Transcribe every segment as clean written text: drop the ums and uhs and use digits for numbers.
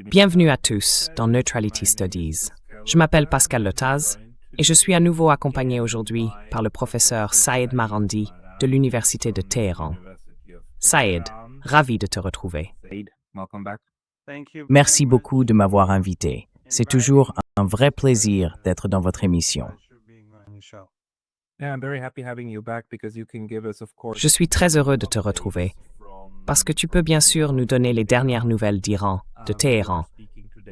Bienvenue à tous dans Neutrality Studies. Je m'appelle Pascal Letaz et je suis à nouveau accompagné aujourd'hui par le professeur Saïd Marandi de l'Université de Téhéran. Saïd, ravi de te retrouver. Merci beaucoup de m'avoir invité. C'est toujours un vrai plaisir d'être dans votre émission. Je suis très heureux de te retrouver parce que tu peux bien sûr nous donner les dernières nouvelles d'Iran, de Téhéran.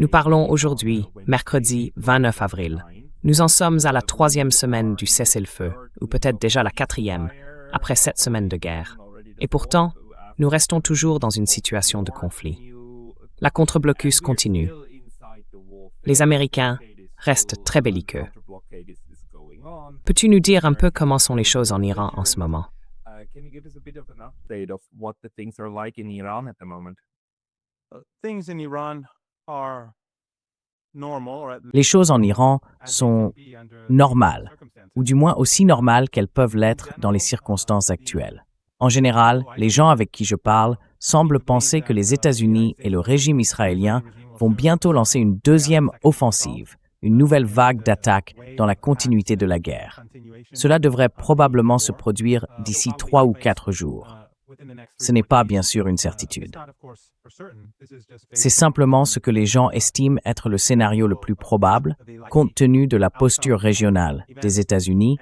Nous parlons aujourd'hui, mercredi 29 avril. Nous en sommes à la 3e semaine du cessez-le-feu, ou peut-être déjà la 4e, après 7 semaines de guerre. Et pourtant, nous restons toujours dans une situation de conflit. La contre-blocus continue. Les Américains restent très belliqueux. Peux-tu nous dire un peu comment sont les choses en Iran en ce moment? Les choses en Iran sont normales, ou du moins aussi normales qu'elles peuvent l'être dans les circonstances actuelles. En général, les gens avec qui je parle semblent penser que les États-Unis et le régime israélien vont bientôt lancer une deuxième offensive, une nouvelle vague d'attaques dans la continuité de la guerre. Cela devrait probablement se produire d'ici 3 ou 4 jours. Ce n'est pas bien sûr une certitude. C'est simplement ce que les gens estiment être le scénario le plus probable, compte tenu de la posture régionale des États-Unis,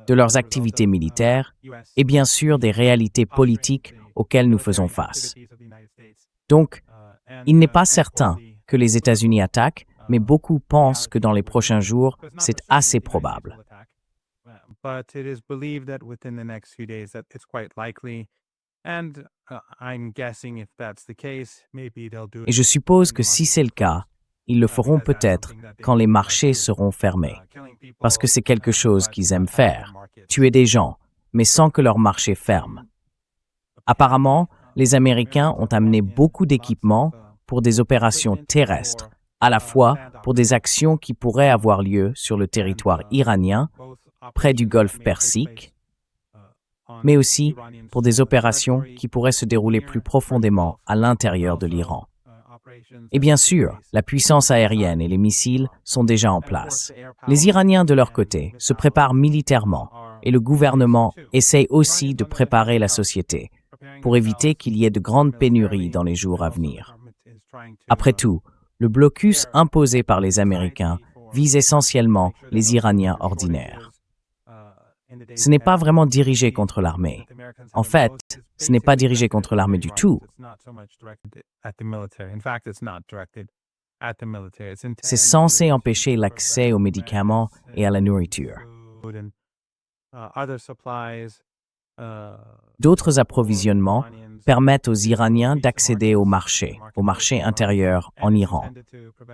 de leurs activités militaires et bien sûr des réalités politiques auxquelles nous faisons face. Donc, il n'est pas certain que les États-Unis attaquent, mais beaucoup pensent que dans les prochains jours, c'est assez probable. Et je suppose que si c'est le cas, ils le feront peut-être quand les marchés seront fermés. Parce que c'est quelque chose qu'ils aiment faire, tuer des gens, mais sans que leur marché ferme. Apparemment, les Américains ont amené beaucoup d'équipements pour des opérations terrestres, à la fois pour des actions qui pourraient avoir lieu sur le territoire iranien, près du golfe Persique, mais aussi pour des opérations qui pourraient se dérouler plus profondément à l'intérieur de l'Iran. Et bien sûr, la puissance aérienne et les missiles sont déjà en place. Les Iraniens, de leur côté, se préparent militairement et le gouvernement essaye aussi de préparer la société pour éviter qu'il y ait de grandes pénuries dans les jours à venir. Après tout, le blocus imposé par les Américains vise essentiellement les Iraniens ordinaires. Ce n'est pas vraiment dirigé contre l'armée. En fait, ce n'est pas dirigé contre l'armée du tout. C'est censé empêcher l'accès aux médicaments et à la nourriture. D'autres approvisionnements permettent aux Iraniens d'accéder au marché intérieur en Iran.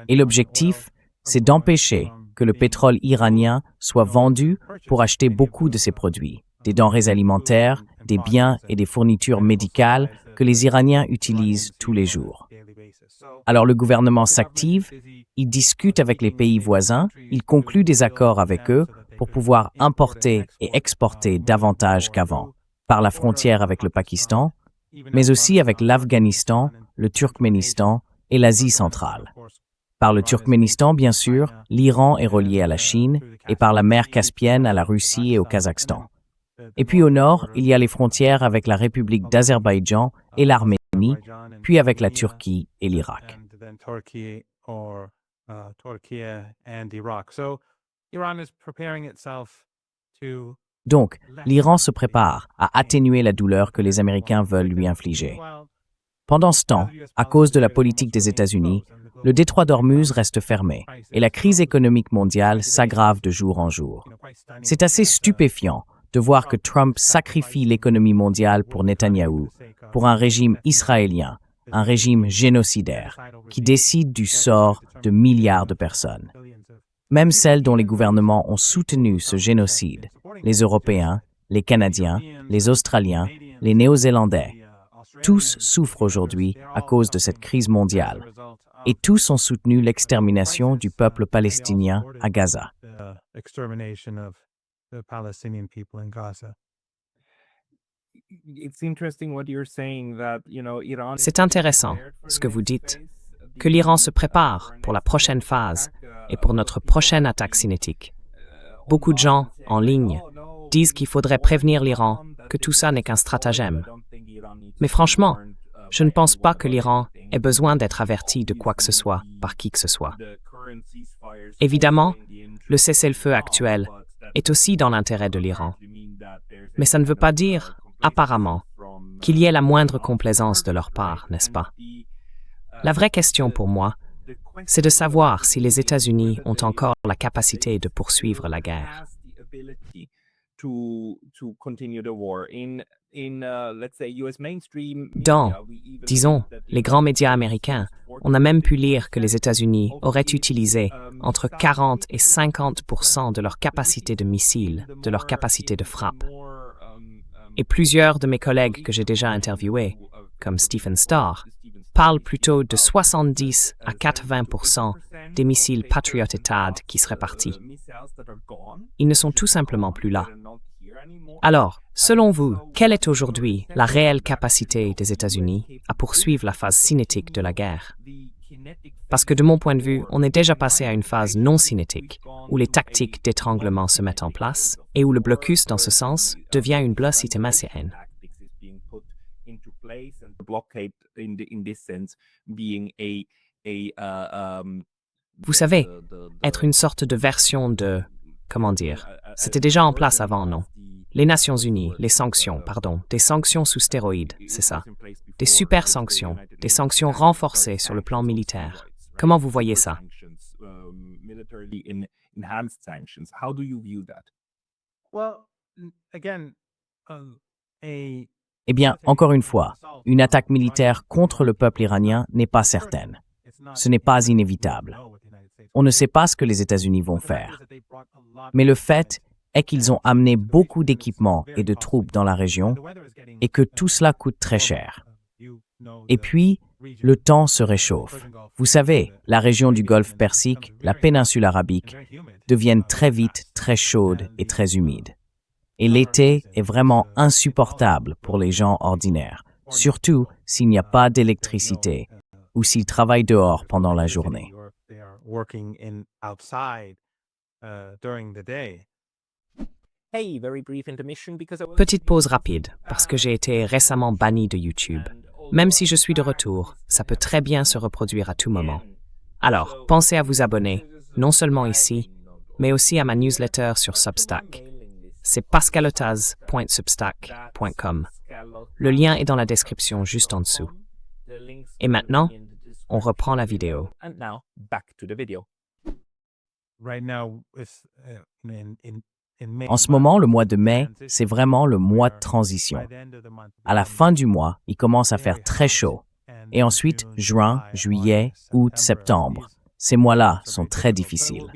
Et l'objectif, c'est d'empêcher que le pétrole iranien soit vendu pour acheter beaucoup de ces produits, des denrées alimentaires, des biens et des fournitures médicales que les Iraniens utilisent tous les jours. Alors le gouvernement s'active, il discute avec les pays voisins, il conclut des accords avec eux pour pouvoir importer et exporter davantage qu'avant, par la frontière avec le Pakistan, mais aussi avec l'Afghanistan, le Turkménistan et l'Asie centrale. Par le Turkménistan, bien sûr, l'Iran est relié à la Chine et par la mer Caspienne à la Russie et au Kazakhstan. Et puis au nord, il y a les frontières avec la République d'Azerbaïdjan et l'Arménie, puis avec la Turquie et l'Irak. Donc, l'Iran se prépare à atténuer la douleur que les Américains veulent lui infliger. Pendant ce temps, à cause de la politique des États-Unis, le détroit d'Ormuz reste fermé et la crise économique mondiale s'aggrave de jour en jour. C'est assez stupéfiant de voir que Trump sacrifie l'économie mondiale pour Netanyahou, pour un régime israélien, un régime génocidaire, qui décide du sort de milliards de personnes. Même celles dont les gouvernements ont soutenu ce génocide, les Européens, les Canadiens, les Australiens, les Néo-Zélandais, tous souffrent aujourd'hui à cause de cette crise mondiale. Et tous ont soutenu l'extermination du peuple palestinien à Gaza. C'est intéressant ce que vous dites. que l'Iran se prépare pour la prochaine phase et pour notre prochaine attaque cinétique. Beaucoup de gens, en ligne, disent qu'il faudrait prévenir l'Iran, que tout ça n'est qu'un stratagème. Mais franchement, je ne pense pas que l'Iran ait besoin d'être averti de quoi que ce soit par qui que ce soit. Évidemment, le cessez-le-feu actuel est aussi dans l'intérêt de l'Iran. Mais ça ne veut pas dire, apparemment, qu'il y ait la moindre complaisance de leur part, n'est-ce pas? La vraie question pour moi, c'est de savoir si les États-Unis ont encore la capacité de poursuivre la guerre. Dans, disons, les grands médias américains, on a même pu lire que les États-Unis auraient utilisé entre 40 et 50% de leur capacité de missiles, de leur capacité de frappe. Et plusieurs de mes collègues que j'ai déjà interviewés, comme Stephen Starr, parlent plutôt de 70 à 80% des missiles Patriot et THAAD qui seraient partis. Ils ne sont tout simplement plus là. Alors, selon vous, quelle est aujourd'hui la réelle capacité des États-Unis à poursuivre la phase cinétique de la guerre? Parce que de mon point de vue, on est déjà passé à une phase non cinétique, où les tactiques d'étranglement se mettent en place et où le blocus, dans ce sens, devient une blocité massienne. Vous savez, être une sorte de version de... Comment dire? C'était déjà en place avant, non? Les Nations Unies, des sanctions sous stéroïdes, c'est ça. Des super sanctions, des sanctions renforcées sur le plan militaire. Comment vous voyez ça? Eh bien, encore une fois, une attaque militaire contre le peuple iranien n'est pas certaine. Ce n'est pas inévitable. On ne sait pas ce que les États-Unis vont faire. Mais le fait est qu'ils ont amené beaucoup d'équipements et de troupes dans la région et que tout cela coûte très cher. Et puis, le temps se réchauffe. Vous savez, la région du Golfe Persique, la péninsule arabique, deviennent très vite très chaudes et très humides. Et l'été est vraiment insupportable pour les gens ordinaires, surtout s'il n'y a pas d'électricité ou s'ils travaillent dehors pendant la journée. Petite pause rapide, parce que j'ai été récemment banni de YouTube. Même si je suis de retour, ça peut très bien se reproduire à tout moment. Alors, pensez à vous abonner, non seulement ici, mais aussi à ma newsletter sur Substack. C'est pascalotaz.substack.com. Le lien est dans la description juste en dessous. Et maintenant, on reprend la vidéo. En ce moment, le mois de mai, c'est vraiment le mois de transition. À la fin du mois, il commence à faire très chaud. Et ensuite, juin, juillet, août, septembre. Ces mois-là sont très difficiles.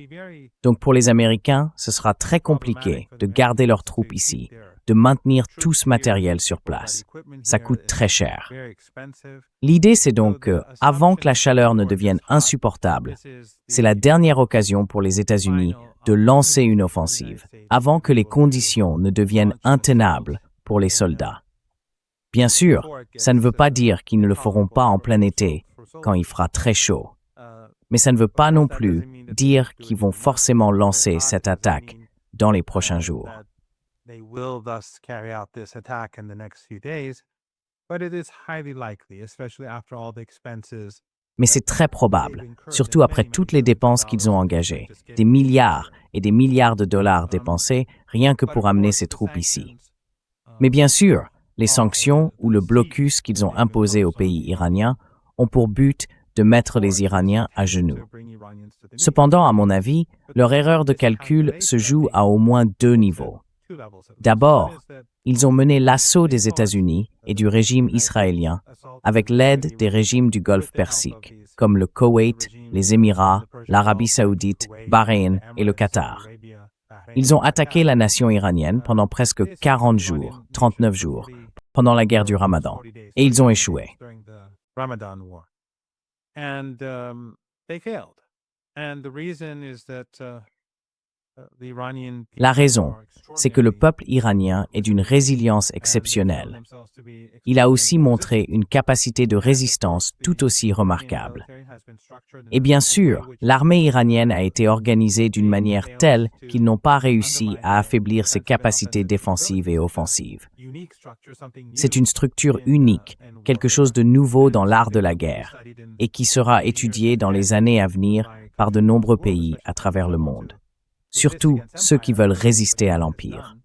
Donc pour les Américains, ce sera très compliqué de garder leurs troupes ici, de maintenir tout ce matériel sur place. Ça coûte très cher. L'idée, c'est donc que, avant que la chaleur ne devienne insupportable, c'est la dernière occasion pour les États-Unis de lancer une offensive, avant que les conditions ne deviennent intenables pour les soldats. Bien sûr, ça ne veut pas dire qu'ils ne le feront pas en plein été, quand il fera très chaud. Mais ça ne veut pas non plus dire qu'ils vont forcément lancer cette attaque dans les prochains jours. Mais c'est très probable, surtout après toutes les dépenses qu'ils ont engagées, des milliards et des milliards de dollars dépensés rien que pour amener ces troupes ici. Mais bien sûr, les sanctions ou le blocus qu'ils ont imposé au pays iranien ont pour but de mettre les Iraniens à genoux. Cependant, à mon avis, leur erreur de calcul se joue à au moins deux niveaux. D'abord, ils ont mené l'assaut des États-Unis et du régime israélien avec l'aide des régimes du Golfe Persique, comme le Koweït, les Émirats, l'Arabie saoudite, Bahreïn et le Qatar. Ils ont attaqué la nation iranienne pendant presque 40 jours, 39 jours, pendant la guerre du Ramadan, et ils ont échoué. La raison, c'est que le peuple iranien est d'une résilience exceptionnelle. Il a aussi montré une capacité de résistance tout aussi remarquable. Et bien sûr, l'armée iranienne a été organisée d'une manière telle qu'ils n'ont pas réussi à affaiblir ses capacités défensives et offensives. C'est une structure unique, quelque chose de nouveau dans l'art de la guerre, et qui sera étudié dans les années à venir par de nombreux pays à travers le monde. Surtout ceux qui veulent résister à l'Empire.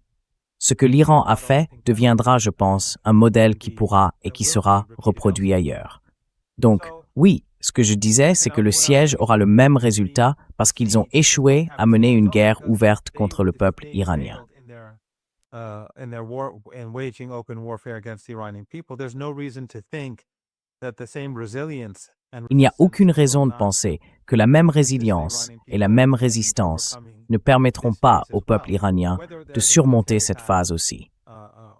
Ce que l'Iran a fait deviendra, je pense, un modèle qui pourra et qui sera reproduit ailleurs. Donc, oui, ce que je disais, c'est que le siège aura le même résultat parce qu'ils ont échoué à mener une guerre ouverte contre le peuple iranien. Il n'y a aucune raison de penser que la même résilience et la même résistance ne permettront pas au peuple iranien de surmonter cette phase aussi.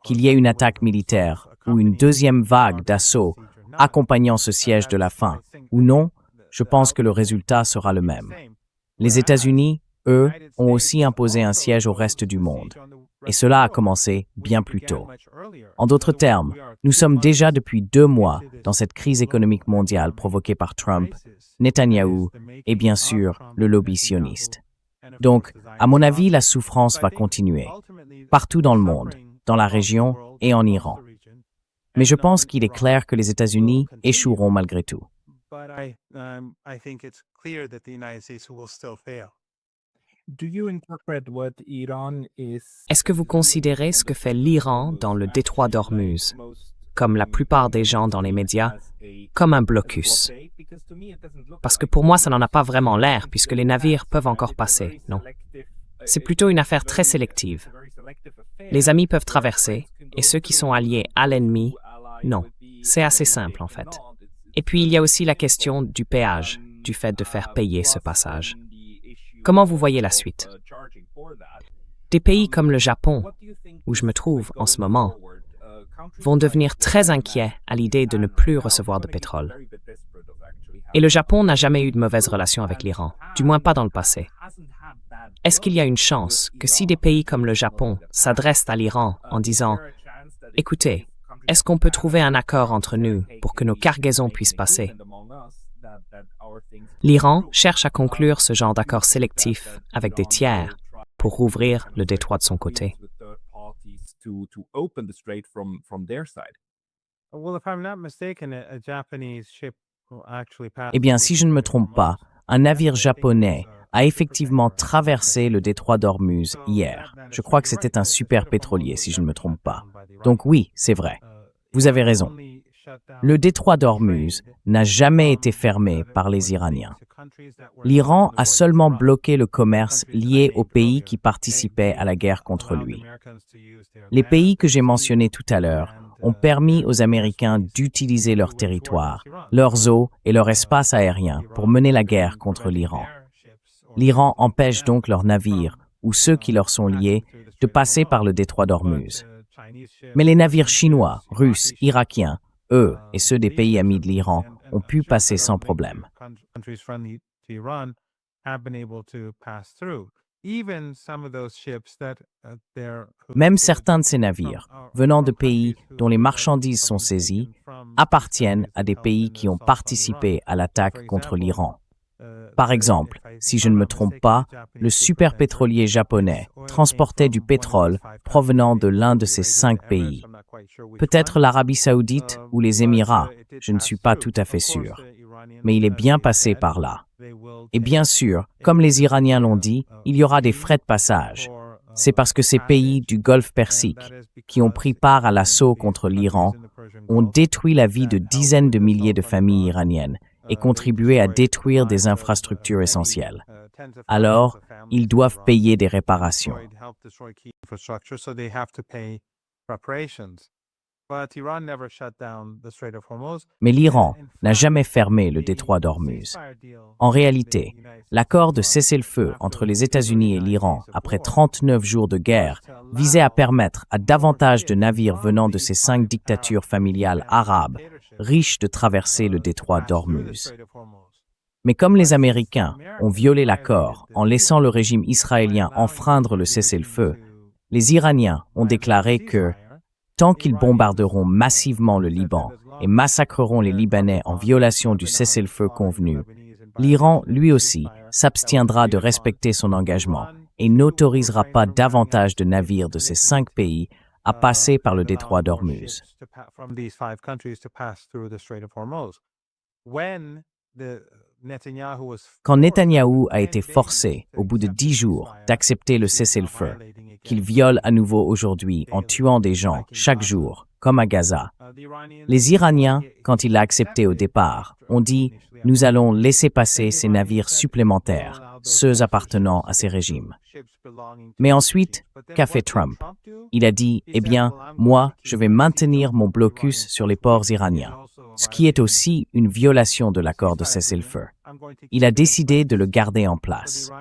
Qu'il y ait une attaque militaire ou une deuxième vague d'assaut accompagnant ce siège de la fin ou non, je pense que le résultat sera le même. Les États-Unis, eux, ont aussi imposé un siège au reste du monde. Et cela a commencé bien plus tôt. En d'autres termes, nous sommes déjà depuis 2 mois dans cette crise économique mondiale provoquée par Trump, Netanyahou et bien sûr le lobby sioniste. Donc, à mon avis, la souffrance va continuer, partout dans le monde, dans la région et en Iran. Mais je pense qu'il est clair que les États-Unis échoueront malgré tout. Est-ce que vous considérez ce que fait l'Iran dans le détroit d'Ormuz, comme la plupart des gens dans les médias, comme un blocus? Parce que pour moi, ça n'en a pas vraiment l'air, puisque les navires peuvent encore passer, non? C'est plutôt une affaire très sélective. Les amis peuvent traverser, et ceux qui sont alliés à l'ennemi, non. C'est assez simple, en fait. Et puis, il y a aussi la question du péage, du fait de faire payer ce passage. Comment vous voyez la suite? Des pays comme le Japon, où je me trouve en ce moment, vont devenir très inquiets à l'idée de ne plus recevoir de pétrole. Et le Japon n'a jamais eu de mauvaise relation avec l'Iran, du moins pas dans le passé. Est-ce qu'il y a une chance que si des pays comme le Japon s'adressent à l'Iran en disant « Écoutez, est-ce qu'on peut trouver un accord entre nous pour que nos cargaisons puissent passer ?» L'Iran cherche à conclure ce genre d'accord sélectif avec des tiers pour rouvrir le détroit de son côté. Eh bien, si je ne me trompe pas, un navire japonais a effectivement traversé le détroit d'Ormuz hier. Je crois que c'était un super pétrolier, si je ne me trompe pas. Donc oui, c'est vrai. Vous avez raison. Le détroit d'Ormuz n'a jamais été fermé par les Iraniens. L'Iran a seulement bloqué le commerce lié aux pays qui participaient à la guerre contre lui. Les pays que j'ai mentionnés tout à l'heure ont permis aux Américains d'utiliser leur territoire, leurs eaux et leur espace aérien pour mener la guerre contre l'Iran. L'Iran empêche donc leurs navires, ou ceux qui leur sont liés, de passer par le détroit d'Ormuz. Mais les navires chinois, russes, irakiens, eux et ceux des pays amis de l'Iran ont pu passer sans problème. Même certains de ces navires, venant de pays dont les marchandises sont saisies, appartiennent à des pays qui ont participé à l'attaque contre l'Iran. Par exemple, si je ne me trompe pas, le superpétrolier japonais transportait du pétrole provenant de l'un de ces 5 pays. Peut-être l'Arabie saoudite ou les Émirats, je ne suis pas tout à fait sûr. Mais il est bien passé par là. Et bien sûr, comme les Iraniens l'ont dit, il y aura des frais de passage. C'est parce que ces pays du Golfe Persique, qui ont pris part à l'assaut contre l'Iran, ont détruit la vie de dizaines de milliers de familles iraniennes et contribué à détruire des infrastructures essentielles. Alors, ils doivent payer des réparations. Mais l'Iran n'a jamais fermé le détroit d'Ormuz. En réalité, l'accord de cessez-le-feu entre les États-Unis et l'Iran après 39 jours de guerre visait à permettre à davantage de navires venant de ces 5 dictatures familiales arabes riches de traverser le détroit d'Ormuz. Mais comme les Américains ont violé l'accord en laissant le régime israélien enfreindre le cessez-le-feu, les Iraniens ont déclaré que, tant qu'ils bombarderont massivement le Liban et massacreront les Libanais en violation du cessez-le-feu convenu, l'Iran, lui aussi, s'abstiendra de respecter son engagement et n'autorisera pas davantage de navires de ces 5 pays à passer par le détroit d'Ormuz. Quand Netanyahou a été forcé, au bout de 10 jours, d'accepter le cessez-le-feu, qu'il viole à nouveau aujourd'hui en tuant des gens chaque jour, comme à Gaza, les Iraniens, quand il l'a accepté au départ, ont dit « Nous allons laisser passer ces navires supplémentaires, ceux appartenant à ces régimes ». Mais ensuite, qu'a fait Trump? Il a dit « Eh bien, moi, je vais maintenir mon blocus sur les ports iraniens », ce qui est aussi une violation de l'accord de cessez-le-feu. Il a décidé de le garder en place.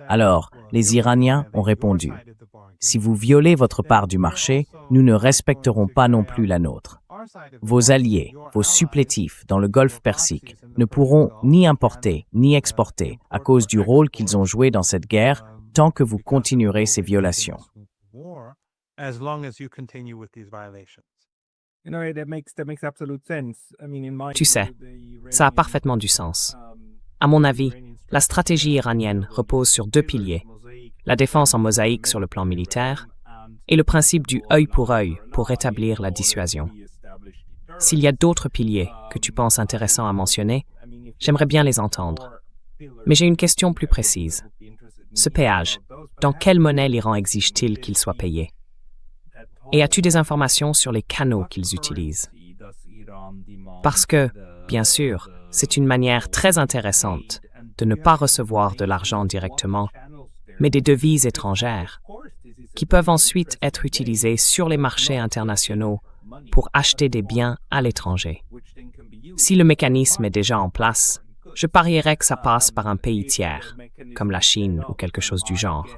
Alors, les Iraniens ont répondu « Si vous violez votre part du marché, nous ne respecterons pas non plus la nôtre. Vos alliés, vos supplétifs dans le Golfe Persique ne pourront ni importer ni exporter à cause du rôle qu'ils ont joué dans cette guerre tant que vous continuerez ces violations. » Tu sais, ça a parfaitement du sens. À mon avis, la stratégie iranienne repose sur 2 piliers, la défense en mosaïque sur le plan militaire et le principe du œil pour rétablir la dissuasion. S'il y a d'autres piliers que tu penses intéressants à mentionner, j'aimerais bien les entendre. Mais j'ai une question plus précise. Ce péage, dans quelle monnaie l'Iran exige-t-il qu'il soit payé? Et as-tu des informations sur les canaux qu'ils utilisent? Parce que, bien sûr, c'est une manière très intéressante de ne pas recevoir de l'argent directement, mais des devises étrangères, qui peuvent ensuite être utilisées sur les marchés internationaux pour acheter des biens à l'étranger. Si le mécanisme est déjà en place, je parierais que ça passe par un pays tiers, comme la Chine ou quelque chose du genre.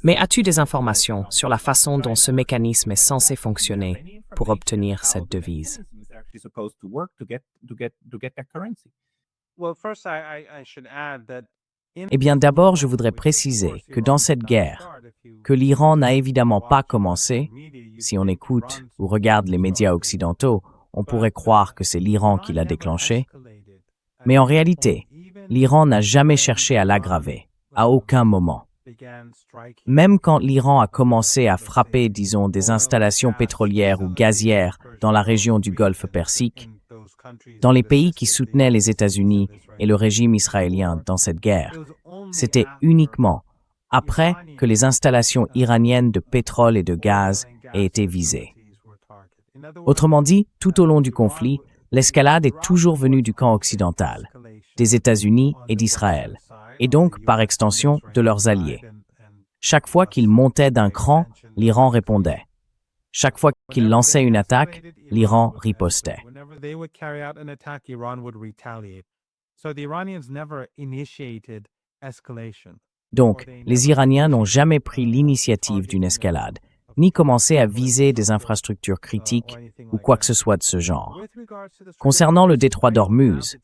Mais as-tu des informations sur la façon dont ce mécanisme est censé fonctionner pour obtenir cette devise? Eh bien, d'abord, je voudrais préciser que dans cette guerre, que l'Iran n'a évidemment pas commencé, si on écoute ou regarde les médias occidentaux, on pourrait croire que c'est l'Iran qui l'a déclenché, mais en réalité, l'Iran n'a jamais cherché à l'aggraver, à aucun moment. Même quand l'Iran a commencé à frapper, disons, des installations pétrolières ou gazières dans la région du Golfe Persique, dans les pays qui soutenaient les États-Unis et le régime israélien dans cette guerre, c'était uniquement après que les installations iraniennes de pétrole et de gaz aient été visées. Autrement dit, tout au long du conflit, l'escalade est toujours venue du camp occidental, des États-Unis et d'Israël, et donc, par extension, de leurs alliés. Chaque fois qu'ils montaient d'un cran, l'Iran répondait. Chaque fois qu'ils lançaient une attaque, l'Iran ripostait. Donc, les Iraniens n'ont jamais pris l'initiative d'une escalade, ni commencé à viser des infrastructures critiques ou quoi que ce soit de ce genre. Concernant le détroit d'Ormuz,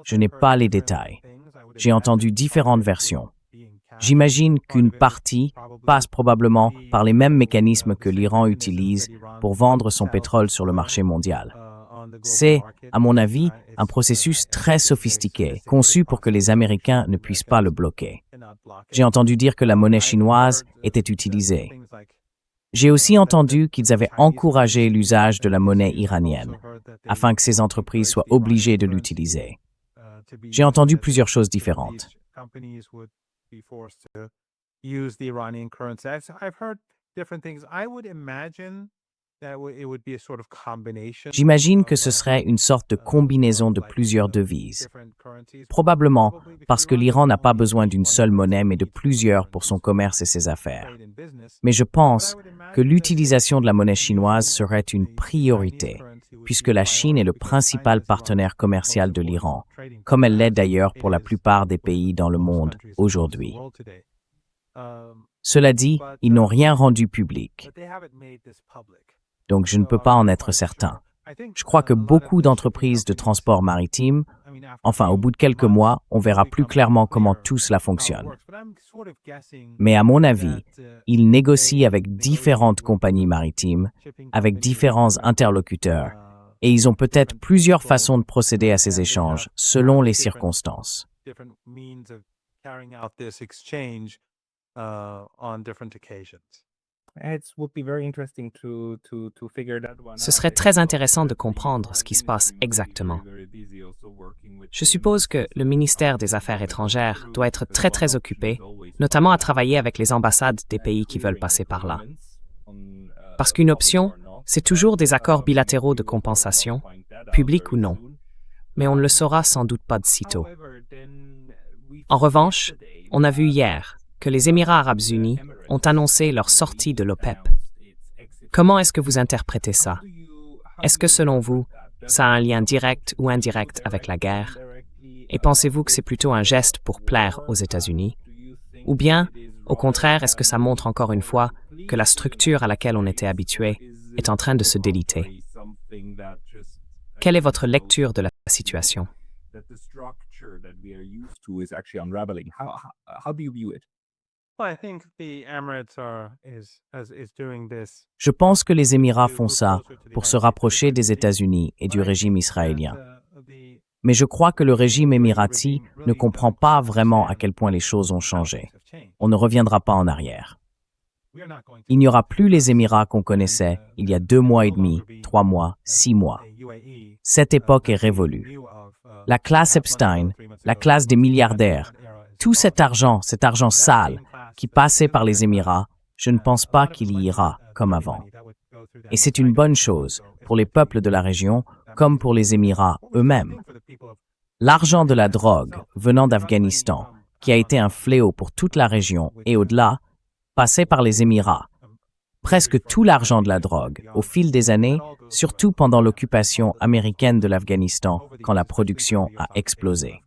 je n'ai pas les détails. J'ai entendu différentes versions. J'imagine qu'une partie passe probablement par les mêmes mécanismes que l'Iran utilise pour vendre son pétrole sur le marché mondial. C'est, à mon avis, un processus très sophistiqué, conçu pour que les Américains ne puissent pas le bloquer. J'ai entendu dire que la monnaie chinoise était utilisée. J'ai aussi entendu qu'ils avaient encouragé l'usage de la monnaie iranienne, afin que ces entreprises soient obligées de l'utiliser. J'ai entendu plusieurs choses différentes. J'imagine que ce serait une sorte de combinaison de plusieurs devises. Probablement parce que l'Iran n'a pas besoin d'une seule monnaie, mais de plusieurs pour son commerce et ses affaires. Mais je pense que l'utilisation de la monnaie chinoise serait une priorité, puisque la Chine est le principal partenaire commercial de l'Iran, comme elle l'est d'ailleurs pour la plupart des pays dans le monde aujourd'hui. Cela dit, ils n'ont rien rendu public. Donc je ne peux pas en être certain. Je crois que beaucoup d'entreprises de transport maritime Enfin, au bout de quelques mois, on verra plus clairement comment tout cela fonctionne. Mais à mon avis, ils négocient avec différentes compagnies maritimes, avec différents interlocuteurs, et ils ont peut-être plusieurs façons de procéder à ces échanges selon les circonstances. Ce serait très intéressant de comprendre ce qui se passe exactement. Je suppose que le ministère des Affaires étrangères doit être très occupé, notamment à travailler avec les ambassades des pays qui veulent passer par là. Parce qu'une option, c'est toujours des accords bilatéraux de compensation, publics ou non. Mais on ne le saura sans doute pas de sitôt. En revanche, on a vu hier que les Émirats arabes unis ont annoncé leur sortie de l'OPEP. Comment est-ce que vous interprétez ça? Est-ce que selon vous, ça a un lien direct ou indirect avec la guerre? Et pensez-vous que c'est plutôt un geste pour plaire aux États-Unis? Ou bien, au contraire, est-ce que ça montre encore une fois que la structure à laquelle on était habitué est en train de se déliter? Quelle est votre lecture de la situation? Je pense que les Émirats font ça pour se rapprocher des États-Unis et du régime israélien. Mais je crois que le régime émirati ne comprend pas vraiment à quel point les choses ont changé. On ne reviendra pas en arrière. Il n'y aura plus les Émirats qu'on connaissait il y a 2 mois et demi, 3 mois, 6 mois. Cette époque est révolue. La classe Epstein, la classe des milliardaires, tout cet argent sale qui passait par les Émirats, je ne pense pas qu'il y ira comme avant. Et c'est une bonne chose pour les peuples de la région comme pour les Émirats eux-mêmes. L'argent de la drogue venant d'Afghanistan, qui a été un fléau pour toute la région et au-delà, passait par les Émirats. Presque tout l'argent de la drogue, au fil des années, surtout pendant l'occupation américaine de l'Afghanistan, quand la production a explosé.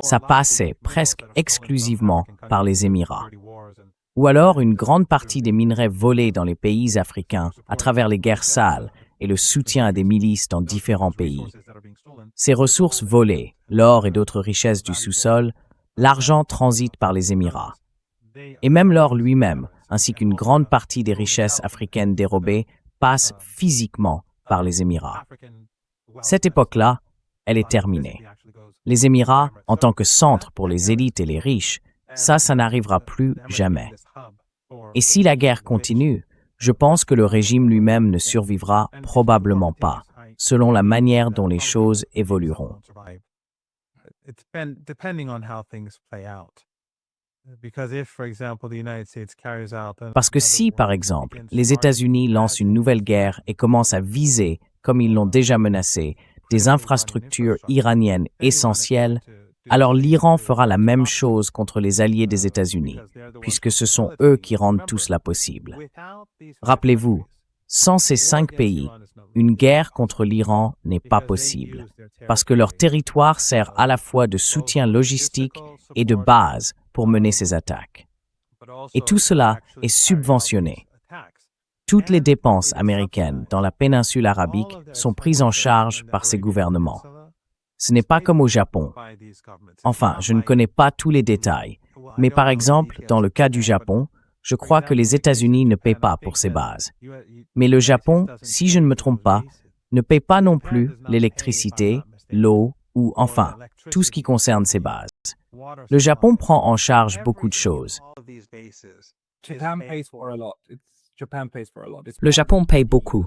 Ça passait presque exclusivement par les Émirats. Ou alors une grande partie des minerais volés dans les pays africains à travers les guerres sales et le soutien à des milices dans différents pays. Ces ressources volées, l'or et d'autres richesses du sous-sol, l'argent transite par les Émirats. Et même l'or lui-même, ainsi qu'une grande partie des richesses africaines dérobées, passe physiquement par les Émirats. Cette époque-là, elle est terminée. Les Émirats, en tant que centre pour les élites et les riches, ça n'arrivera plus jamais. Et si la guerre continue, je pense que le régime lui-même ne survivra probablement pas, selon la manière dont les choses évolueront. Parce que si, par exemple, les États-Unis lancent une nouvelle guerre et commencent à viser, comme ils l'ont déjà menacé, des infrastructures iraniennes essentielles, alors l'Iran fera la même chose contre les alliés des États-Unis, puisque ce sont eux qui rendent tout cela possible. Rappelez-vous, sans ces 5 pays, une guerre contre l'Iran n'est pas possible, parce que leur territoire sert à la fois de soutien logistique et de base pour mener ces attaques. Et tout cela est subventionné. Toutes les dépenses américaines dans la péninsule arabique sont prises en charge par ces gouvernements. Ce n'est pas comme au Japon. Enfin, je ne connais pas tous les détails, mais par exemple, dans le cas du Japon, je crois que les États-Unis ne paient pas pour ces bases. Mais le Japon, si je ne me trompe pas, ne paie pas non plus l'électricité, l'eau ou enfin, tout ce qui concerne ces bases. Le Japon prend en charge beaucoup de choses. Le Japon paye beaucoup.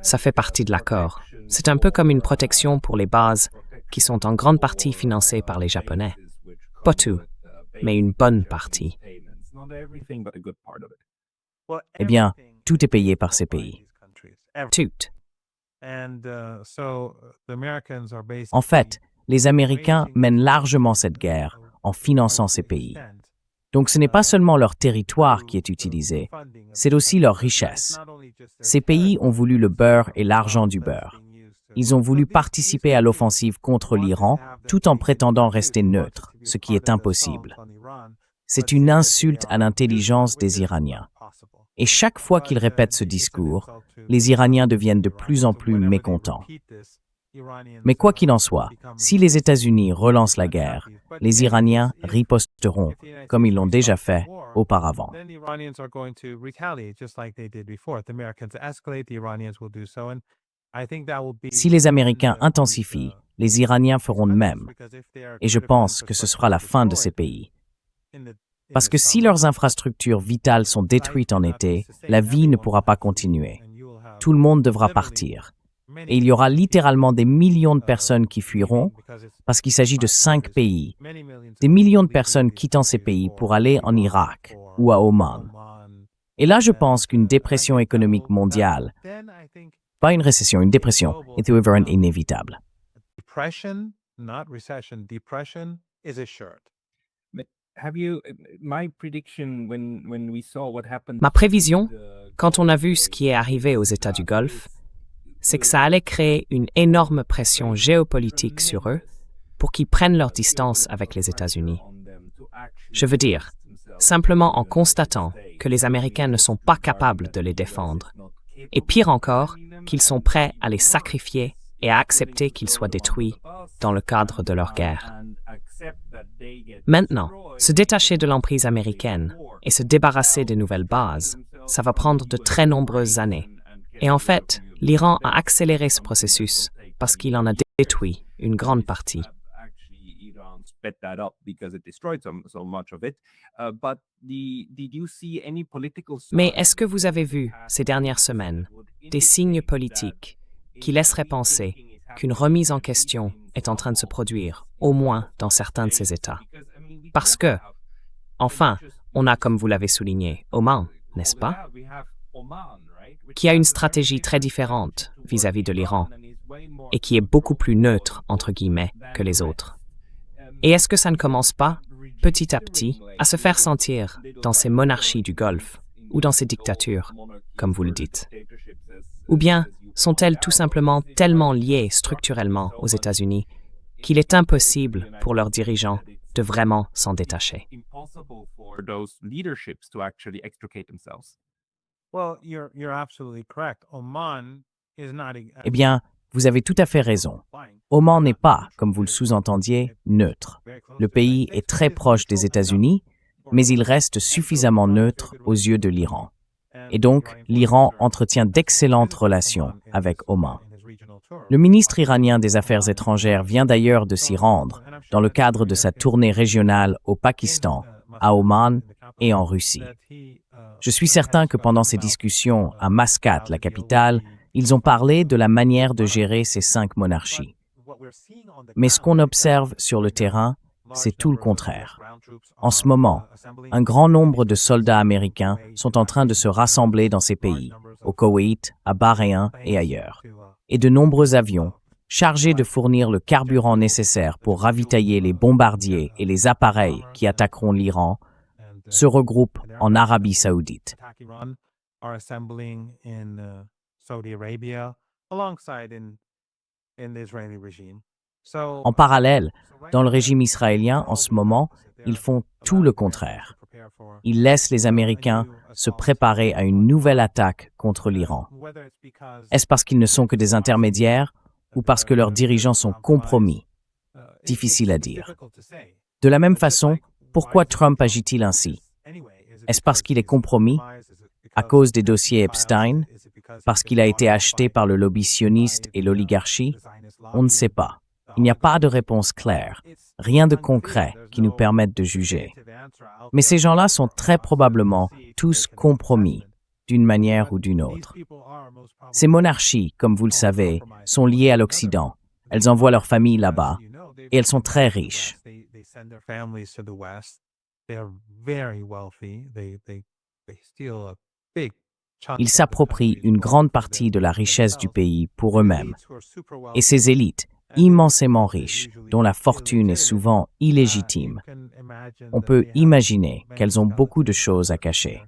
Ça fait partie de l'accord. C'est un peu comme une protection pour les bases qui sont en grande partie financées par les Japonais. Pas tout, mais une bonne partie. Eh bien, tout est payé par ces pays. Tout. En fait, les Américains mènent largement cette guerre en finançant ces pays. Donc ce n'est pas seulement leur territoire qui est utilisé, c'est aussi leur richesse. Ces pays ont voulu le beurre et l'argent du beurre. Ils ont voulu participer à l'offensive contre l'Iran tout en prétendant rester neutres, ce qui est impossible. C'est une insulte à l'intelligence des Iraniens. Et chaque fois qu'ils répètent ce discours, les Iraniens deviennent de plus en plus mécontents. Mais quoi qu'il en soit, si les États-Unis relancent la guerre, les Iraniens riposteront, comme ils l'ont déjà fait auparavant. Si les Américains intensifient, les Iraniens feront de même. Et je pense que ce sera la fin de ces pays. Parce que si leurs infrastructures vitales sont détruites en été, la vie ne pourra pas continuer. Tout le monde devra partir. Et il y aura littéralement des millions de personnes qui fuiront, parce qu'il s'agit de 5 pays. Des millions de personnes quittant ces pays pour aller en Irak ou à Oman. Et là, je pense qu'une dépression économique mondiale, pas une récession, une dépression, est inévitable. Ma prévision, quand on a vu ce qui est arrivé aux États du Golfe, c'est que ça allait créer une énorme pression géopolitique sur eux pour qu'ils prennent leur distance avec les États-Unis. Je veux dire, simplement en constatant que les Américains ne sont pas capables de les défendre, et pire encore, qu'ils sont prêts à les sacrifier et à accepter qu'ils soient détruits dans le cadre de leur guerre. Maintenant, se détacher de l'emprise américaine et se débarrasser des nouvelles bases, ça va prendre de très nombreuses années. Et en fait, l'Iran a accéléré ce processus parce qu'il en a détruit une grande partie. Mais est-ce que vous avez vu, ces dernières semaines, des signes politiques qui laisseraient penser qu'une remise en question est en train de se produire, au moins dans certains de ces États? Parce que, enfin, on a, comme vous l'avez souligné, Oman, n'est-ce pas? Qui a une stratégie très différente vis-à-vis de l'Iran et qui est beaucoup plus neutre, entre guillemets, que les autres. Et est-ce que ça ne commence pas, petit à petit, à se faire sentir dans ces monarchies du Golfe ou dans ces dictatures, comme vous le dites? Ou bien sont-elles tout simplement tellement liées structurellement aux États-Unis qu'il est impossible pour leurs dirigeants de vraiment s'en détacher? Eh bien, vous avez tout à fait raison. Oman n'est pas, comme vous le sous-entendiez, neutre. Le pays est très proche des États-Unis, mais il reste suffisamment neutre aux yeux de l'Iran. Et donc, l'Iran entretient d'excellentes relations avec Oman. Le ministre iranien des Affaires étrangères vient d'ailleurs de s'y rendre dans le cadre de sa tournée régionale au Pakistan, à Oman et en Russie. Je suis certain que pendant ces discussions à Mascate, la capitale, ils ont parlé de la manière de gérer ces 5 monarchies. Mais ce qu'on observe sur le terrain, c'est tout le contraire. En ce moment, un grand nombre de soldats américains sont en train de se rassembler dans ces pays, au Koweït, à Bahreïn et ailleurs. Et de nombreux avions, chargés de fournir le carburant nécessaire pour ravitailler les bombardiers et les appareils qui attaqueront l'Iran, se regroupent en Arabie saoudite. En parallèle, dans le régime israélien, en ce moment, ils font tout le contraire. Ils laissent les Américains se préparer à une nouvelle attaque contre l'Iran. Est-ce parce qu'ils ne sont que des intermédiaires ou parce que leurs dirigeants sont compromis? Difficile à dire. De la même façon, pourquoi Trump agit-il ainsi? Est-ce parce qu'il est compromis? À cause des dossiers Epstein? Parce qu'il a été acheté par le lobby sioniste et l'oligarchie? On ne sait pas. Il n'y a pas de réponse claire, rien de concret qui nous permette de juger. Mais ces gens-là sont très probablement tous compromis, d'une manière ou d'une autre. Ces monarchies, comme vous le savez, sont liées à l'Occident. Elles envoient leurs familles là-bas, et elles sont très riches. Ils s'approprient une grande partie de la richesse du pays pour eux-mêmes. Et ces élites, immensément riches, dont la fortune est souvent illégitime, on peut imaginer qu'elles ont beaucoup de choses à cacher.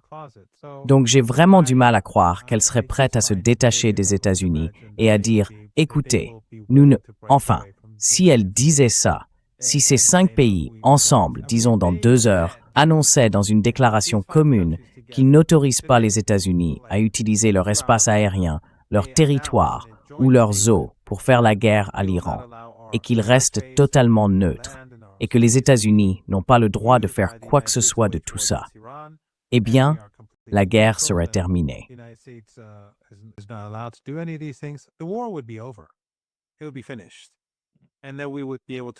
Donc j'ai vraiment du mal à croire qu'elles seraient prêtes à se détacher des États-Unis et à dire « Écoutez, nous ne... » Enfin, si elles disaient ça, si ces 5 pays, ensemble, disons dans 2 heures, annonçaient dans une déclaration commune qu'ils n'autorisent pas les États-Unis à utiliser leur espace aérien, leur territoire ou leurs eaux pour faire la guerre à l'Iran, et qu'ils restent totalement neutres, et que les États-Unis n'ont pas le droit de faire quoi que ce soit de tout ça, eh bien, la guerre serait terminée.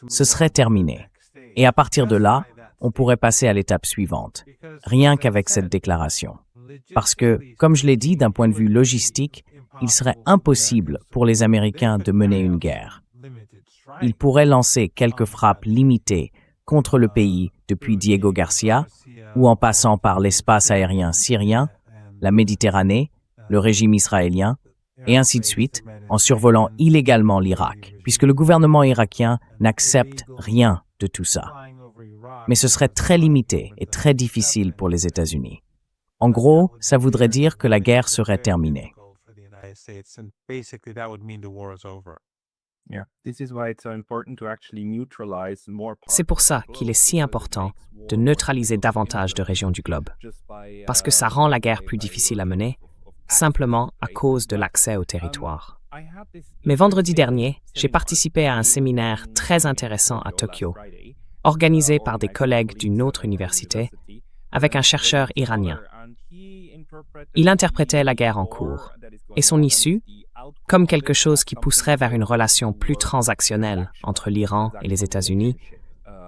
Ce serait terminé. Et à partir de là, on pourrait passer à l'étape suivante, rien qu'avec cette déclaration. Parce que, comme je l'ai dit, d'un point de vue logistique, il serait impossible pour les Américains de mener une guerre. Ils pourraient lancer quelques frappes limitées contre le pays depuis Diego Garcia, ou en passant par l'espace aérien syrien, la Méditerranée, le régime israélien, et ainsi de suite, en survolant illégalement l'Irak, puisque le gouvernement irakien n'accepte rien de tout ça. Mais ce serait très limité et très difficile pour les États-Unis. En gros, ça voudrait dire que la guerre serait terminée. C'est pour ça qu'il est si important de neutraliser davantage de régions du globe, parce que ça rend la guerre plus difficile à mener, simplement à cause de l'accès au territoire. Mais vendredi dernier, j'ai participé à un séminaire très intéressant à Tokyo, organisé par des collègues d'une autre université, avec un chercheur iranien. Il interprétait la guerre en cours et son issue comme quelque chose qui pousserait vers une relation plus transactionnelle entre l'Iran et les États-Unis,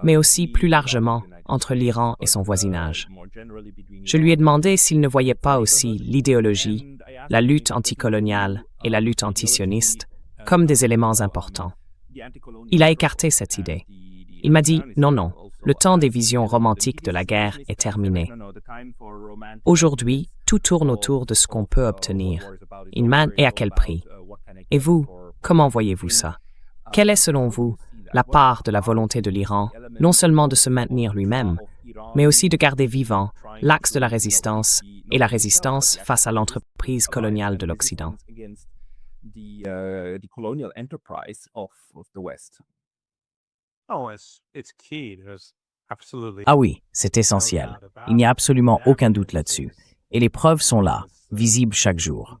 mais aussi plus largement entre l'Iran et son voisinage. Je lui ai demandé s'il ne voyait pas aussi l'idéologie, la lutte anticoloniale et la lutte antisioniste comme des éléments importants. Il a écarté cette idée. Il m'a dit « Non, le temps des visions romantiques de la guerre est terminé. Aujourd'hui, tout tourne autour de ce qu'on peut obtenir, et à quel prix. Et vous, comment voyez-vous ça? Quelle est selon vous la part de la volonté de l'Iran, non seulement de se maintenir lui-même, mais aussi de garder vivant l'axe de la résistance et la résistance face à l'entreprise coloniale de l'Occident? Ah oui, c'est essentiel. Il n'y a absolument aucun doute là-dessus. Et les preuves sont là, visibles chaque jour.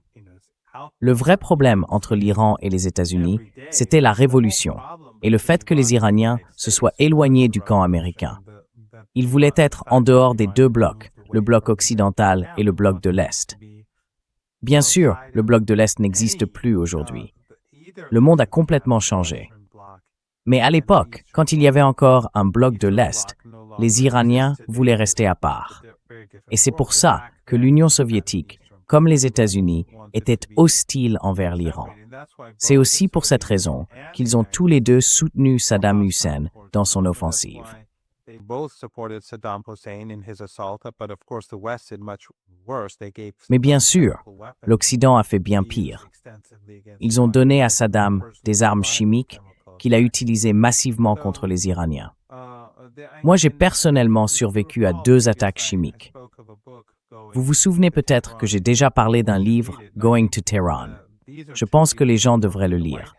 Le vrai problème entre l'Iran et les États-Unis, c'était la révolution et le fait que les Iraniens se soient éloignés du camp américain. Ils voulaient être en dehors des deux blocs, le bloc occidental et le bloc de l'Est. Bien sûr, le bloc de l'Est n'existe plus aujourd'hui. Le monde a complètement changé. Mais à l'époque, quand il y avait encore un bloc de l'Est, les Iraniens voulaient rester à part. Et c'est pour ça que l'Union soviétique, comme les États-Unis, étaient hostiles envers l'Iran. C'est aussi pour cette raison qu'ils ont tous les deux soutenu Saddam Hussein dans son offensive. Mais bien sûr, l'Occident a fait bien pire. Ils ont donné à Saddam des armes chimiques qu'il a utilisées massivement contre les Iraniens. Moi, j'ai personnellement survécu à 2 attaques chimiques. Vous vous souvenez peut-être que j'ai déjà parlé d'un livre, Going to Tehran. Je pense que les gens devraient le lire.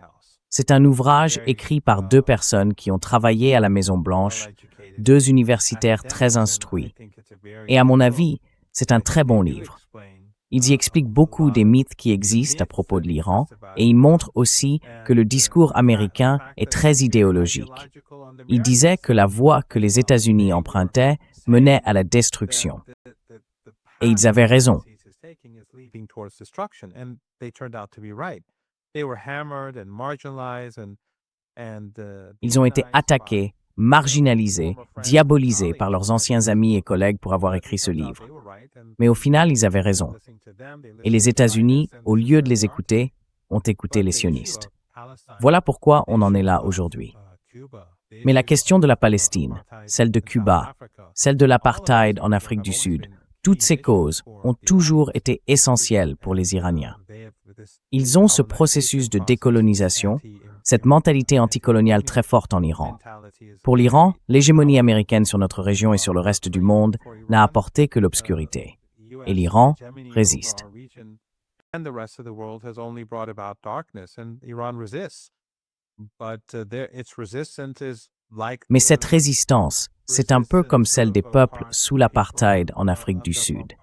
C'est un ouvrage écrit par 2 personnes qui ont travaillé à la Maison-Blanche, 2 universitaires très instruits. Et à mon avis, c'est un très bon livre. Ils y expliquent beaucoup des mythes qui existent à propos de l'Iran et ils montrent aussi que le discours américain est très idéologique. Ils disaient que la voie que les États-Unis empruntaient menait à la destruction. Et ils avaient raison. Ils ont été attaqués, marginalisés, diabolisés par leurs anciens amis et collègues pour avoir écrit ce livre. Mais au final, ils avaient raison. Et les États-Unis, au lieu de les écouter, ont écouté les sionistes. Voilà pourquoi on en est là aujourd'hui. Mais la question de la Palestine, celle de Cuba, celle de l'apartheid en Afrique du Sud, toutes ces causes ont toujours été essentielles pour les Iraniens. Ils ont ce processus de décolonisation, cette mentalité anticoloniale très forte en Iran. Pour l'Iran, l'hégémonie américaine sur notre région et sur le reste du monde n'a apporté que l'obscurité. Et l'Iran résiste. Mais cette résistance, c'est un peu comme celle des peuples sous l'apartheid en Afrique du Sud.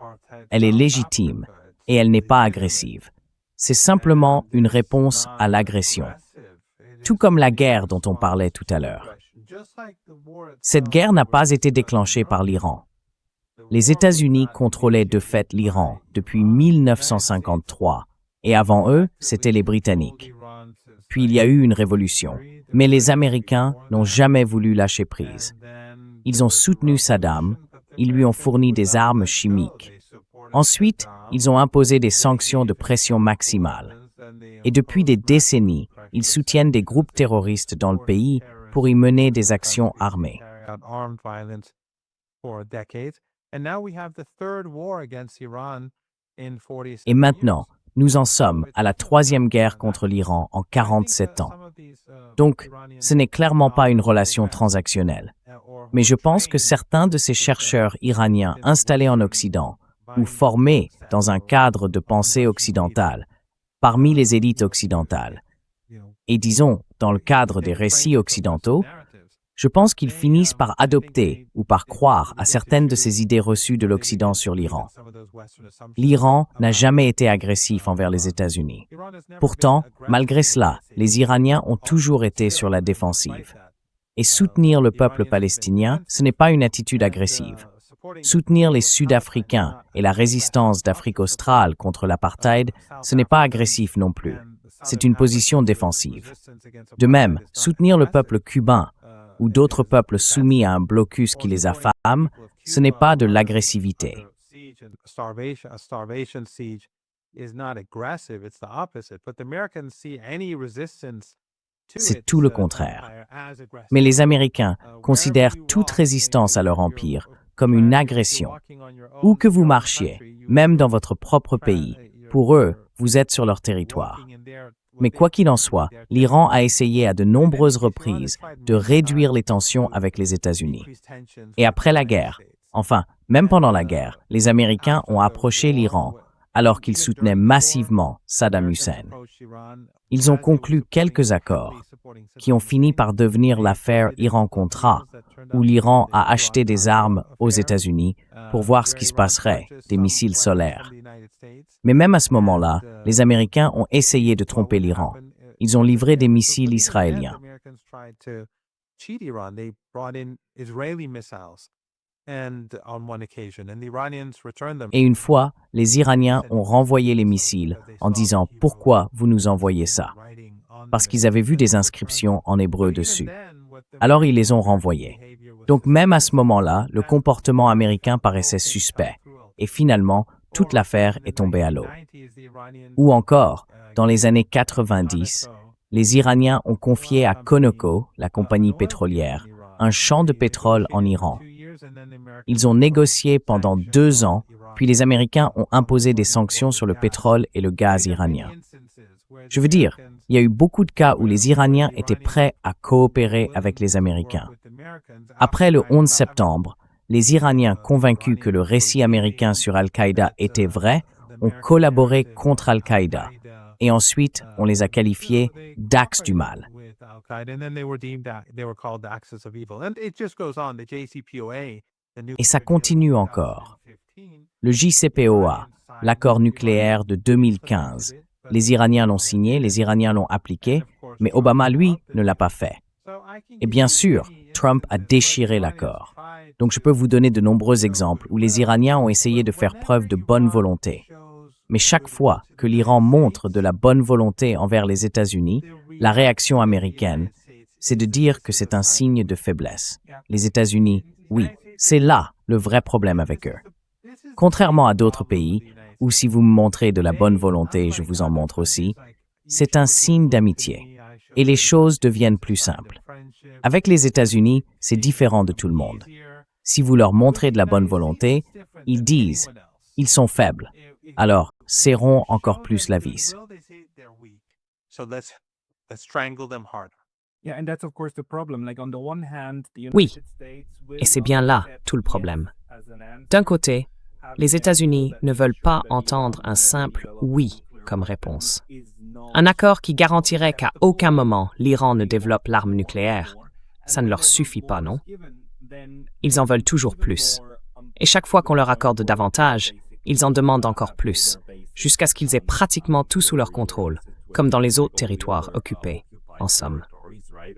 Elle est légitime et elle n'est pas agressive. C'est simplement une réponse à l'agression. Tout comme la guerre dont on parlait tout à l'heure. Cette guerre n'a pas été déclenchée par l'Iran. Les États-Unis contrôlaient de fait l'Iran depuis 1953, et avant eux, c'étaient les Britanniques. Puis il y a eu une révolution, mais les Américains n'ont jamais voulu lâcher prise. Ils ont soutenu Saddam, ils lui ont fourni des armes chimiques. Ensuite, ils ont imposé des sanctions de pression maximale. Et depuis des décennies, ils soutiennent des groupes terroristes dans le pays pour y mener des actions armées. Et maintenant, nous en sommes à la troisième guerre contre l'Iran en 47 ans. Donc, ce n'est clairement pas une relation transactionnelle. Mais je pense que certains de ces chercheurs iraniens installés en Occident ou formés dans un cadre de pensée occidentale, parmi les élites occidentales, et disons, dans le cadre des récits occidentaux, je pense qu'ils finissent par adopter ou par croire à certaines de ces idées reçues de l'Occident sur l'Iran. L'Iran n'a jamais été agressif envers les États-Unis. Pourtant, malgré cela, les Iraniens ont toujours été sur la défensive. Et soutenir le peuple palestinien, ce n'est pas une attitude agressive. Soutenir les Sud-Africains et la résistance d'Afrique australe contre l'apartheid, ce n'est pas agressif non plus. C'est une position défensive. De même, soutenir le peuple cubain ou d'autres peuples soumis à un blocus qui les affame, ce n'est pas de l'agressivité. C'est tout le contraire. Mais les Américains considèrent toute résistance à leur empire comme une agression. Où que vous marchiez, même dans votre propre pays, pour eux, vous êtes sur leur territoire. Mais quoi qu'il en soit, l'Iran a essayé à de nombreuses reprises de réduire les tensions avec les États-Unis. Et après la guerre, enfin, même pendant la guerre, les Américains ont approché l'Iran alors qu'ils soutenaient massivement Saddam Hussein. Ils ont conclu quelques accords qui ont fini par devenir l'affaire Iran-Contra, où l'Iran a acheté des armes aux États-Unis pour voir ce qui se passerait, des missiles solaires. Mais même à ce moment-là, les Américains ont essayé de tromper l'Iran. Ils ont livré des missiles israéliens. Et une fois, les Iraniens ont renvoyé les missiles en disant « Pourquoi vous nous envoyez ça ?» Parce qu'ils avaient vu des inscriptions en hébreu dessus. Alors ils les ont renvoyés. Donc même à ce moment-là, le comportement américain paraissait suspect. Et finalement, toute l'affaire est tombée à l'eau. Ou encore, dans les années 90, les Iraniens ont confié à Conoco, la compagnie pétrolière, un champ de pétrole en Iran. Ils ont négocié pendant 2 ans, puis les Américains ont imposé des sanctions sur le pétrole et le gaz iranien. Je veux dire, il y a eu beaucoup de cas où les Iraniens étaient prêts à coopérer avec les Américains. Après le 11 septembre, les Iraniens convaincus que le récit américain sur Al-Qaïda était vrai, ont collaboré contre Al-Qaïda. Et ensuite, on les a qualifiés d'axes du mal. Et ça continue encore. Le JCPOA, l'accord nucléaire de 2015, les Iraniens l'ont signé, les Iraniens l'ont appliqué, mais Obama, lui, ne l'a pas fait. Et bien sûr, Trump a déchiré l'accord. Donc je peux vous donner de nombreux exemples où les Iraniens ont essayé de faire preuve de bonne volonté. Mais chaque fois que l'Iran montre de la bonne volonté envers les États-Unis, la réaction américaine, c'est de dire que c'est un signe de faiblesse. Les États-Unis, oui, c'est là le vrai problème avec eux. Contrairement à d'autres pays, où si vous me montrez de la bonne volonté, je vous en montre aussi, c'est un signe d'amitié. Et les choses deviennent plus simples. Avec les États-Unis, c'est différent de tout le monde. Si vous leur montrez de la bonne volonté, ils disent « ils sont faibles ». Alors, serrons encore plus la vis. Oui, et c'est bien là tout le problème. D'un côté, les États-Unis ne veulent pas entendre un simple « oui » comme réponse. Un accord qui garantirait qu'à aucun moment l'Iran ne développe l'arme nucléaire. ça ne leur suffit pas, non? Ils en veulent toujours plus. Et chaque fois qu'on leur accorde davantage, ils en demandent encore plus, jusqu'à ce qu'ils aient pratiquement tout sous leur contrôle, comme dans les autres territoires occupés, en somme.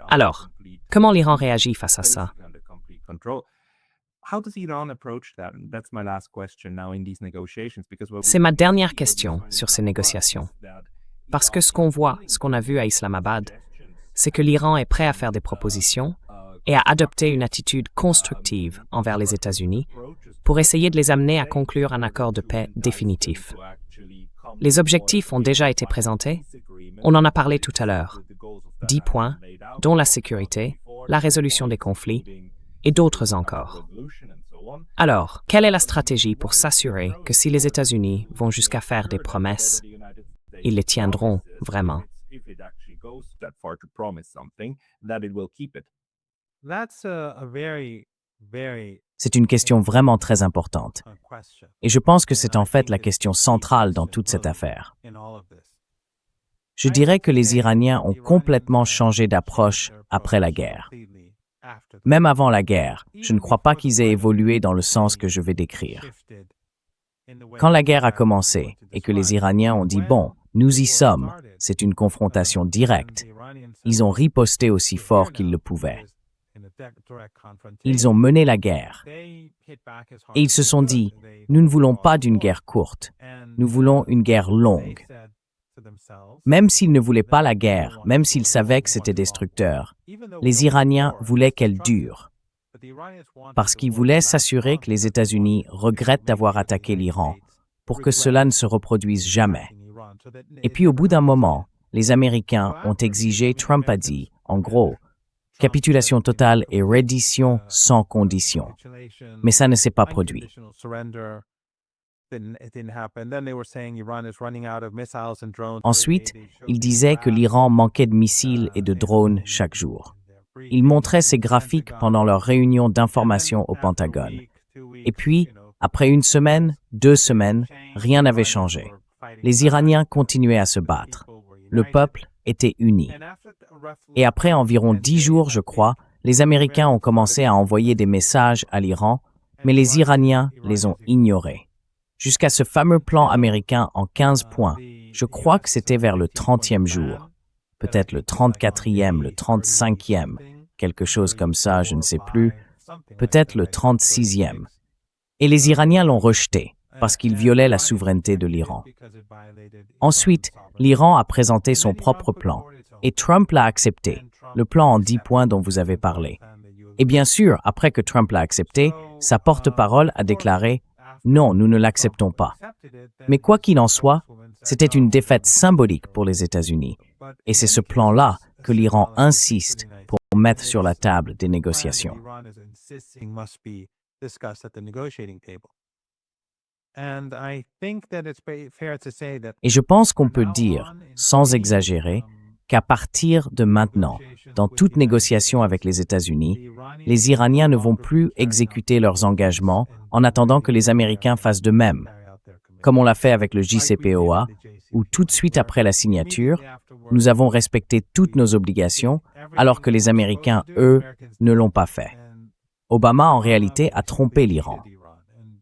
Alors, comment l'Iran réagit face à ça? C'est ma dernière question sur ces négociations. Parce que ce qu'on a vu à Islamabad, c'est que l'Iran est prêt à faire des propositions et à adopter une attitude constructive envers les États-Unis pour essayer de les amener à conclure un accord de paix définitif. Les objectifs ont déjà été présentés. On en a parlé tout à l'heure. 10 points, dont la sécurité, la résolution des conflits et d'autres encore. Alors, quelle est la stratégie pour s'assurer que si les États-Unis vont jusqu'à faire des promesses, ils les tiendront vraiment? C'est une question vraiment très importante. Et je pense que c'est en fait la question centrale dans toute cette affaire. Je dirais que les Iraniens ont complètement changé d'approche après la guerre. Même avant la guerre, je ne crois pas qu'ils aient évolué dans le sens que je vais décrire. Quand la guerre a commencé et que les Iraniens ont dit « bon, nous y sommes, c'est une confrontation directe », ils ont riposté aussi fort qu'ils le pouvaient. Ils ont mené la guerre. Et ils se sont dit « nous ne voulons pas d'une guerre courte, nous voulons une guerre longue ». Même s'ils ne voulaient pas la guerre, même s'ils savaient que c'était destructeur, les Iraniens voulaient qu'elle dure, parce qu'ils voulaient s'assurer que les États-Unis regrettent d'avoir attaqué l'Iran, pour que cela ne se reproduise jamais. Et puis au bout d'un moment, les Américains ont exigé, Trump a dit, en gros, capitulation totale et reddition sans condition. Mais ça ne s'est pas produit. Ensuite, il disait que l'Iran manquait de missiles et de drones chaque jour. Ils montraient ces graphiques pendant leur réunion d'information au Pentagone. Et puis, après 1 semaine, 2 semaines, rien n'avait changé. Les Iraniens continuaient à se battre. Le peuple était uni. Et après environ 10 jours, je crois, les Américains ont commencé à envoyer des messages à l'Iran, mais les Iraniens les ont ignorés. Jusqu'à ce fameux plan américain en 15 points, je crois que c'était vers le 30e jour, peut-être le 34e, le 35e, quelque chose comme ça, je ne sais plus, peut-être le 36e. Et les Iraniens l'ont rejeté, parce qu'il violait la souveraineté de l'Iran. Ensuite, l'Iran a présenté son propre plan, et Trump l'a accepté, le plan en 10 points dont vous avez parlé. Et bien sûr, après que Trump l'a accepté, sa porte-parole a déclaré « Non, nous ne l'acceptons pas ». Mais quoi qu'il en soit, c'était une défaite symbolique pour les États-Unis. Et c'est ce plan-là que l'Iran insiste pour mettre sur la table des négociations. Et je pense qu'on peut dire, sans exagérer, qu'à partir de maintenant, dans toute négociation avec les États-Unis, les Iraniens ne vont plus exécuter leurs engagements en attendant que les Américains fassent de même, comme on l'a fait avec le JCPOA, où tout de suite après la signature, nous avons respecté toutes nos obligations, alors que les Américains, eux, ne l'ont pas fait. Obama, en réalité, a trompé l'Iran.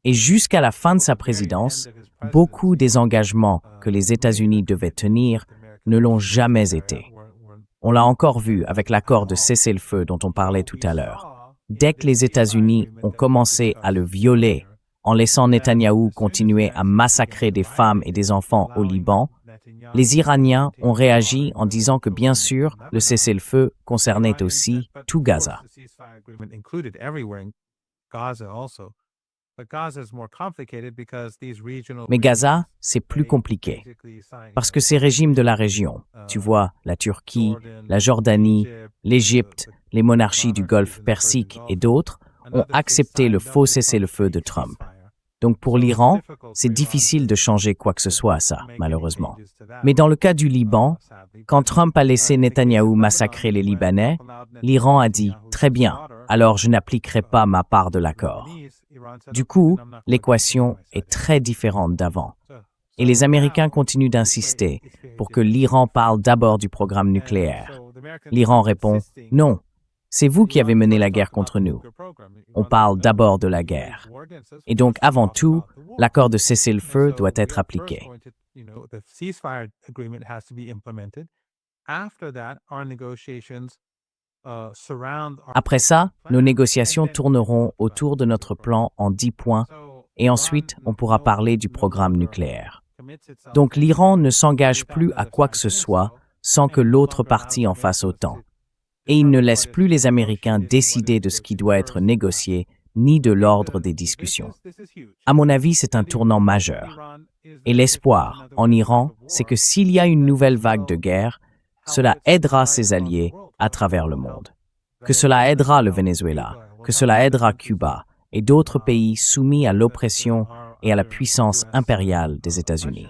Et jusqu'à la fin de sa présidence, beaucoup des engagements que les États-Unis devaient tenir ne l'ont jamais été. On l'a encore vu avec l'accord de cessez-le-feu dont on parlait tout à l'heure. Dès que les États-Unis ont commencé à le violer en laissant Netanyahou continuer à massacrer des femmes et des enfants au Liban, les Iraniens ont réagi en disant que bien sûr, le cessez-le-feu concernait aussi tout Gaza. Mais Gaza, c'est plus compliqué, parce que ces régimes de la région, tu vois, la Turquie, la Jordanie, l'Égypte, les monarchies du Golfe Persique et d'autres, ont accepté le faux cessez-le-feu de Trump. Donc pour l'Iran, c'est difficile de changer quoi que ce soit à ça, malheureusement. Mais dans le cas du Liban, quand Trump a laissé Netanyahou massacrer les Libanais, l'Iran a dit « Très bien, alors je n'appliquerai pas ma part de l'accord ». Du coup, l'équation est très différente d'avant. Et les Américains continuent d'insister pour que l'Iran parle d'abord du programme nucléaire. L'Iran répond « Non, C'est vous qui avez mené la guerre contre nous. On parle d'abord de la guerre. Et donc, avant tout, l'accord de cessez-le-feu doit être appliqué. Après ça, nos négociations tourneront autour de notre plan en 10 points et ensuite, on pourra parler du programme nucléaire. Donc, l'Iran ne s'engage plus à quoi que ce soit sans que l'autre partie en fasse autant. Et il ne laisse plus les Américains décider de ce qui doit être négocié ni de l'ordre des discussions. À mon avis, c'est un tournant majeur. Et l'espoir en Iran, c'est que s'il y a une nouvelle vague de guerre, cela aidera ses alliés à travers le monde. Que cela aidera le Venezuela, que cela aidera Cuba et d'autres pays soumis à l'oppression et à la puissance impériale des États-Unis.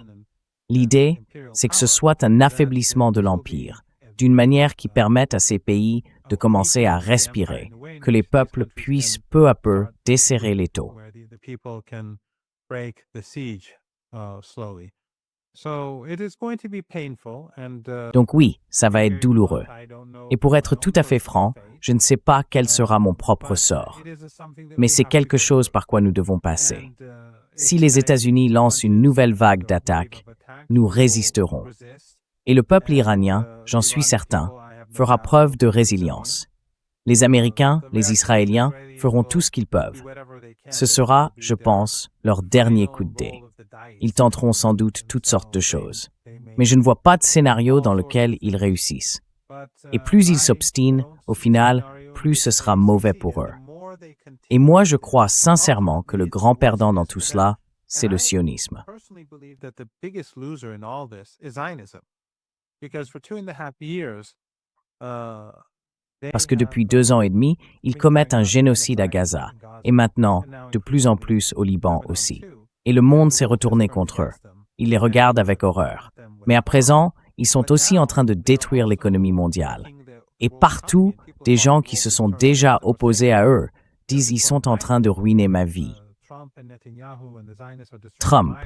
L'idée, c'est que ce soit un affaiblissement de l'Empire, d'une manière qui permette à ces pays de commencer à respirer, que les peuples puissent peu à peu desserrer l'étau. Donc oui, ça va être douloureux. Et pour être tout à fait franc, je ne sais pas quel sera mon propre sort. Mais c'est quelque chose par quoi nous devons passer. Si les États-Unis lancent une nouvelle vague d'attaques, nous résisterons. Et le peuple iranien, j'en suis certain, fera preuve de résilience. Les Américains, les Israéliens feront tout ce qu'ils peuvent. Ce sera, je pense, leur dernier coup de dé. Ils tenteront sans doute toutes sortes de choses. Mais je ne vois pas de scénario dans lequel ils réussissent. Et plus ils s'obstinent, au final, plus ce sera mauvais pour eux. Et moi, je crois sincèrement que le grand perdant dans tout cela, c'est le sionisme. Parce que depuis 2 ans et demi, ils commettent un génocide à Gaza, et maintenant, de plus en plus au Liban aussi. Et le monde s'est retourné contre eux. Il les regarde avec horreur. Mais à présent, ils sont aussi en train de détruire l'économie mondiale. Et partout, des gens qui se sont déjà opposés à eux disent « ils sont en train de ruiner ma vie ». Trump,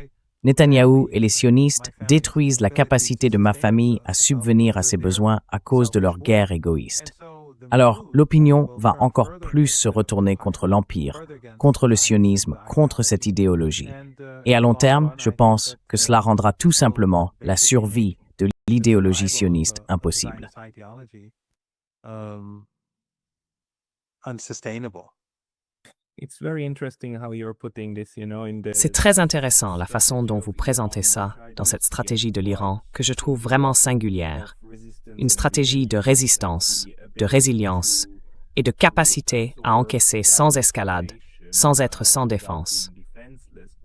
Netanyahou et les sionistes détruisent la capacité de ma famille à subvenir à ses besoins à cause de leur guerre égoïste. Alors, l'opinion va encore plus se retourner contre l'Empire, contre le sionisme, contre cette idéologie. Et à long terme, je pense que cela rendra tout simplement la survie de l'idéologie sioniste impossible. C'est très intéressant la façon dont vous présentez ça dans cette stratégie de l'Iran que je trouve vraiment singulière. Une stratégie de résistance, de résilience et de capacité à encaisser sans escalade, sans être sans défense.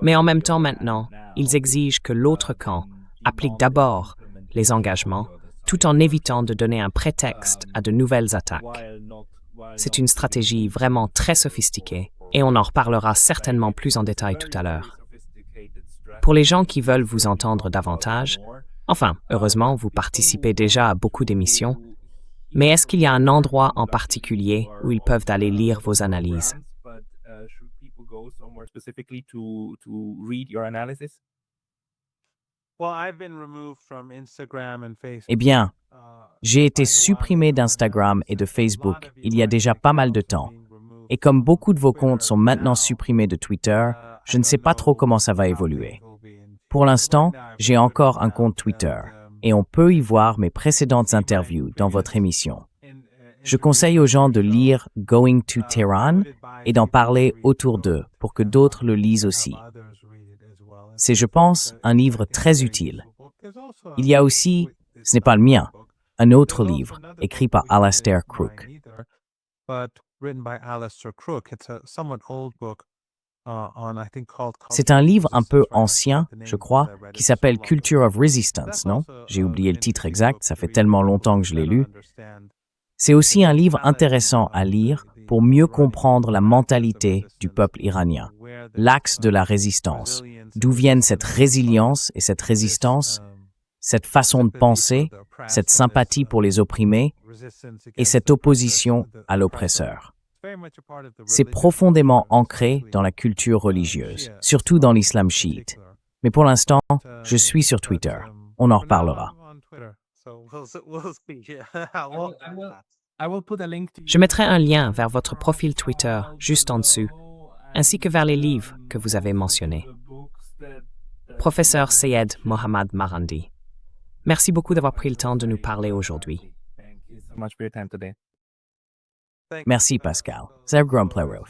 Mais en même temps maintenant, ils exigent que l'autre camp applique d'abord les engagements tout en évitant de donner un prétexte à de nouvelles attaques. C'est une stratégie vraiment très sophistiquée et on en reparlera certainement plus en détail tout à l'heure. Pour les gens qui veulent vous entendre davantage, enfin, heureusement, vous participez déjà à beaucoup d'émissions, mais est-ce qu'il y a un endroit en particulier où ils peuvent aller lire vos analyses? Eh bien, j'ai été supprimé d'Instagram et de Facebook il y a déjà pas mal de temps. Et comme beaucoup de vos comptes sont maintenant supprimés de Twitter, je ne sais pas trop comment ça va évoluer. Pour l'instant, j'ai encore un compte Twitter et on peut y voir mes précédentes interviews dans votre émission. Je conseille aux gens de lire Going to Tehran et d'en parler autour d'eux pour que d'autres le lisent aussi. C'est, je pense, un livre très utile. Il y a aussi, ce n'est pas le mien, un autre livre écrit par Alastair Crooke. C'est un livre un peu ancien, je crois, qui s'appelle Culture of Resistance, non? J'ai oublié le titre exact, ça fait tellement longtemps que je l'ai lu. C'est aussi un livre intéressant à lire pour mieux comprendre la mentalité du peuple iranien, l'axe de la résistance, d'où viennent cette résilience et cette résistance, cette façon de penser, cette sympathie pour les opprimés et cette opposition à l'oppresseur. C'est profondément ancré dans la culture religieuse, surtout dans l'islam chiite. Mais pour l'instant, je suis sur Twitter. On en reparlera. Je mettrai un lien vers votre profil Twitter juste en dessous, ainsi que vers les livres que vous avez mentionnés. Professeur Sayed Mohammad Marandi, merci beaucoup d'avoir pris le temps de nous parler aujourd'hui. Merci, Pascal. Sehr grand Pleasure.